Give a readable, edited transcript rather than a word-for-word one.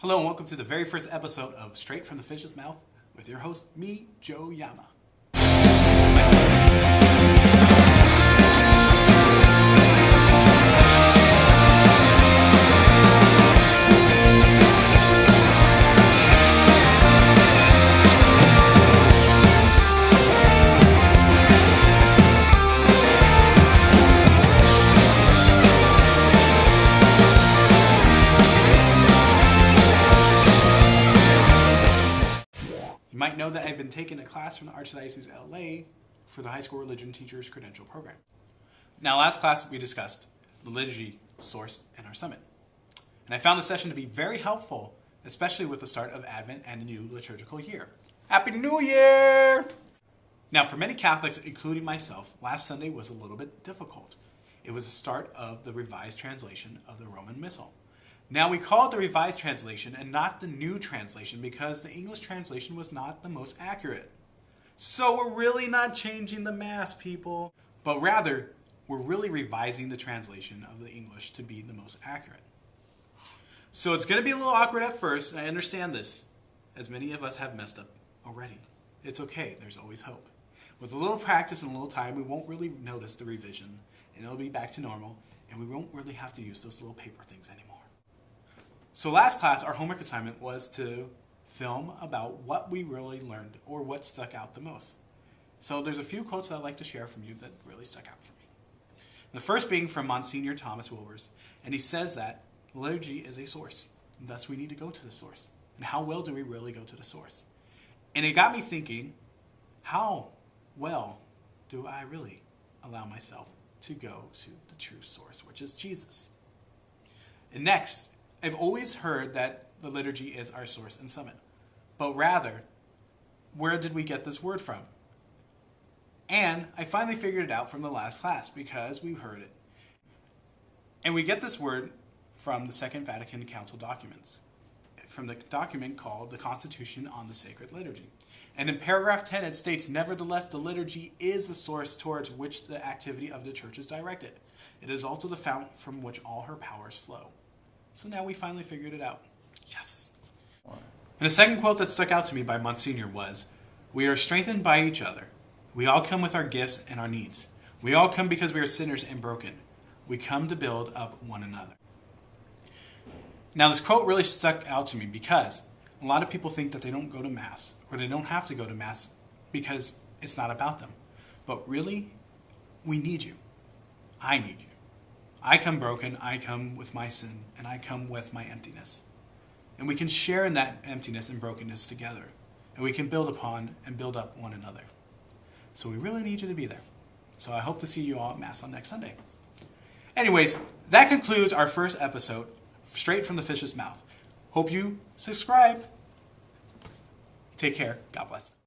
Hello and welcome to the very first episode of Straight from the Fish's Mouth with your host, me, Joe Yama. You might know that I've been taking a class from the Archdiocese of LA for the high school religion teachers credential program. Now, last class we discussed the liturgy source in our summit. And I found the session to be very helpful, especially with the start of Advent and a new liturgical year. Happy New Year! Now, for many Catholics, including myself, last Sunday was a little bit difficult. It was the start of the revised translation of the Roman Missal. Now, we call it the Revised Translation and not the New Translation because the English translation was not the most accurate. So we're really not changing the Mass, people, but rather, we're really revising the translation of the English to be the most accurate. So it's going to be a little awkward at first, and I understand this, as many of us have messed up already. It's okay, there's always hope. With a little practice and a little time, we won't really notice the revision, and it'll be back to normal, and we won't really have to use those little paper things anymore. So last class, our homework assignment was to film about what we really learned or what stuck out the most. So there's a few quotes that I'd like to share from you that really stuck out for me. The first being from Monsignor Thomas Wilbers, and he says that liturgy is a source, and thus we need to go to the source. And how well do we really go to the source? And it got me thinking, how well do I really allow myself to go to the true source, which is Jesus? And next, I've always heard that the liturgy is our source and summit. But rather, where did we get this word from? And I finally figured it out from the last class because we heard it. And we get this word from the Second Vatican Council documents, from the document called the Constitution on the Sacred Liturgy. And in paragraph 10 it states, nevertheless, the liturgy is the source towards which the activity of the Church is directed. It is also the fount from which all her powers flow. So now we finally figured it out. Yes. And the second quote that stuck out to me by Monsignor was, we are strengthened by each other. We all come with our gifts and our needs. We all come because we are sinners and broken. We come to build up one another. Now this quote really stuck out to me because a lot of people think that they don't go to Mass or they don't have to go to Mass because it's not about them. But really, we need you. I need you. I come broken, I come with my sin, and I come with my emptiness. And we can share in that emptiness and brokenness together. And we can build upon and build up one another. So we really need you to be there. So I hope to see you all at Mass on next Sunday. Anyways, that concludes our first episode, Straight from the Fish's Mouth. Hope you subscribe. Take care. God bless.